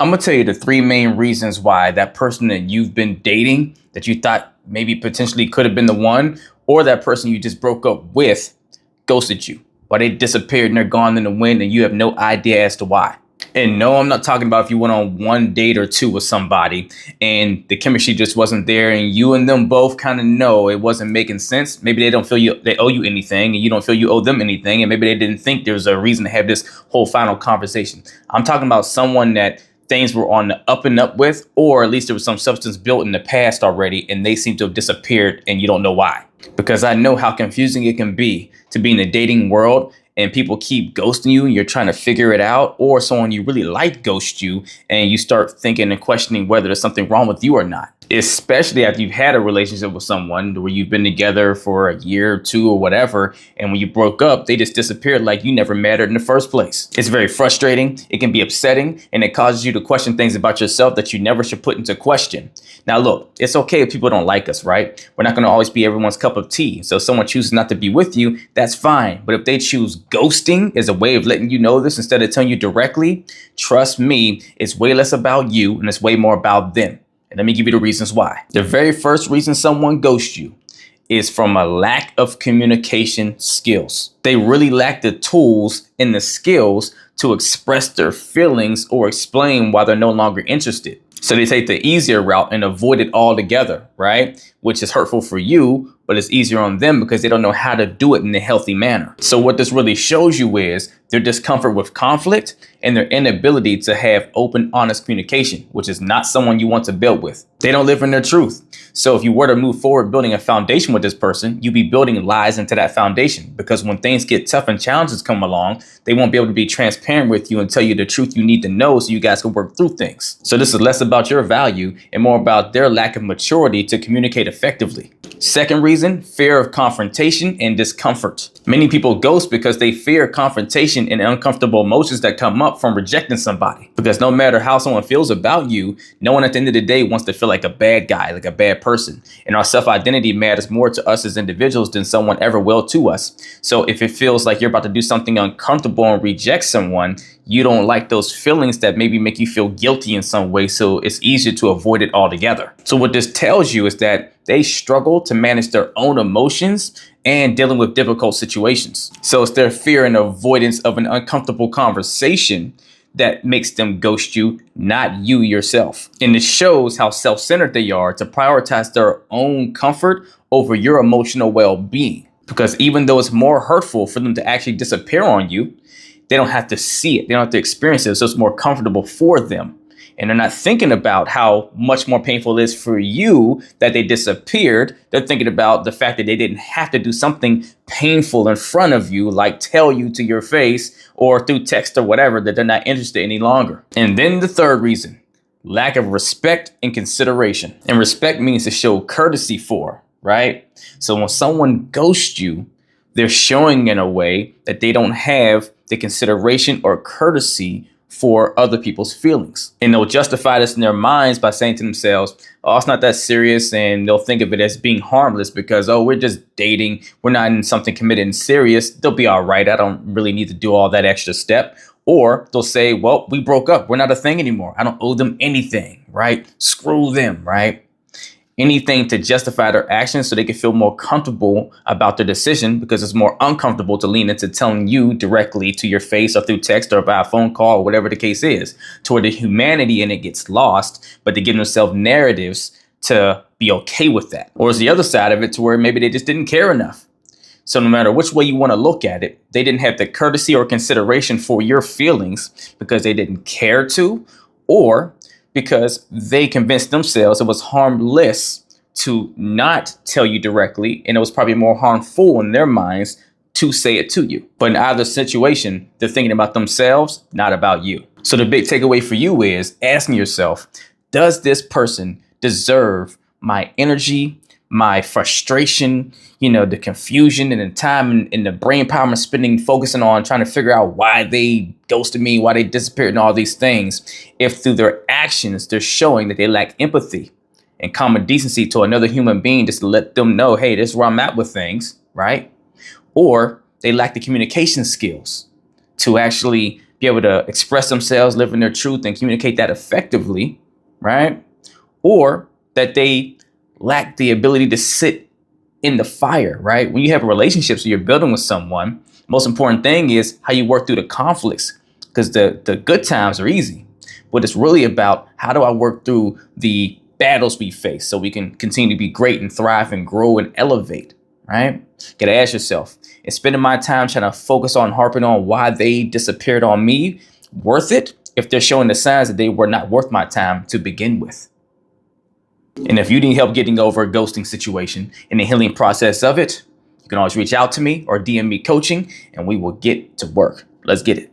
I'm gonna tell you the three main reasons why that person that you've been dating that you thought maybe potentially could have been the one, or that person you just broke up with ghosted you. Why they disappeared and they're gone in the wind and you have no idea as to why. And no, I'm not talking about if you went on one date or two with somebody and the chemistry just wasn't there and you and them both kind of know it wasn't making sense. Maybe they don't feel they owe you anything and you don't feel you owe them anything. And maybe they didn't think there was a reason to have this whole final conversation. I'm talking about someone that things were on the up and up with, or at least there was some substance built in the past already and they seem to have disappeared and you don't know why. Because I know how confusing it can be to be in the dating world and people keep ghosting you and you're trying to figure it out, or someone you really like ghosts you and you start thinking and questioning whether there's something wrong with you or not. Especially after you've had a relationship with someone where you've been together for a year or two or whatever, and when you broke up, they just disappeared like you never mattered in the first place. It's very frustrating, it can be upsetting, and it causes you to question things about yourself that you never should put into question. Now look, it's okay if people don't like us, right? We're not going to always be everyone's cup of tea. So if someone chooses not to be with you, that's fine. But if they choose ghosting as a way of letting you know this instead of telling you directly, trust me, it's way less about you and it's way more about them. And let me give you the reasons why. The very first reason someone ghosts you is from a lack of communication skills. They really lack the tools and the skills to express their feelings or explain why they're no longer interested. So they take the easier route and avoid it altogether, right? Which is hurtful for you, but it's easier on them because they don't know how to do it in a healthy manner. So what this really shows you is their discomfort with conflict and their inability to have open, honest communication, which is not someone you want to build with. They don't live in their truth. So if you were to move forward building a foundation with this person, you'd be building lies into that foundation, because when things get tough and challenges come along, they won't be able to be transparent with you and tell you the truth you need to know so you guys can work through things. So this is less about your value and more about their lack of maturity to communicate effectively. Second reason, fear of confrontation and discomfort. Many people ghost because they fear confrontation and uncomfortable emotions that come up from rejecting somebody. Because no matter how someone feels about you, no one at the end of the day wants to feel like a bad guy, like a bad person. And our self-identity matters more to us as individuals than someone ever will to us. So if it feels like you're about to do something uncomfortable and reject someone, you don't like those feelings that maybe make you feel guilty in some way. So it's easier to avoid it altogether. So what this tells you is that they struggle to manage their own emotions and dealing with difficult situations. So it's their fear and avoidance of an uncomfortable conversation that makes them ghost you, not you yourself. And it shows how self-centered they are to prioritize their own comfort over your emotional well-being. Because even though it's more hurtful for them to actually disappear on you, they don't have to see it. They don't have to experience it. So it's more comfortable for them. And they're not thinking about how much more painful it is for you that they disappeared. They're thinking about the fact that they didn't have to do something painful in front of you, like tell you to your face or through text or whatever, that they're not interested any longer. And then the third reason, lack of respect and consideration. And respect means to show courtesy for, right? So when someone ghosts you, they're showing in a way that they don't have the consideration or courtesy for other people's feelings. And they'll justify this in their minds by saying to themselves, oh, it's not that serious. And they'll think of it as being harmless because, oh, we're just dating. We're not in something committed and serious. They'll be all right. I don't really need to do all that extra step. Or they'll say, well, we broke up. We're not a thing anymore. I don't owe them anything, right? Screw them, right? Anything to justify their actions so they can feel more comfortable about their decision, because it's more uncomfortable to lean into telling you directly to your face or through text or by a phone call or whatever the case is, to where the humanity in it gets lost, but they give themselves narratives to be okay with that. Or is the other side of it to where maybe they just didn't care enough. So no matter which way you want to look at it, they didn't have the courtesy or consideration for your feelings because they didn't care to, or because they convinced themselves it was harmless to not tell you directly, and it was probably more harmful in their minds to say it to you. But in either situation, they're thinking about themselves, not about you. So the big takeaway for you is asking yourself, does this person deserve my energy, my frustration, the confusion and the time and the brain power I'm spending focusing on trying to figure out why they ghosted me, why they disappeared and all these things, if through their actions, they're showing that they lack empathy and common decency to another human being, just to let them know, hey, this is where I'm at with things, right? Or they lack the communication skills to actually be able to express themselves, live in their truth, and communicate that effectively, right? Or that they lack the ability to sit in the fire, right? When you have a relationship, so you're building with someone, most important thing is how you work through the conflicts, because the good times are easy, but it's really about how do I work through the battles we face so we can continue to be great and thrive and grow and elevate, right? You gotta ask yourself, is spending my time trying to focus on harping on why they disappeared on me worth it if they're showing the signs that they were not worth my time to begin with? And if you need help getting over a ghosting situation and the healing process of it, you can always reach out to me or DM me coaching and we will get to work. Let's get it.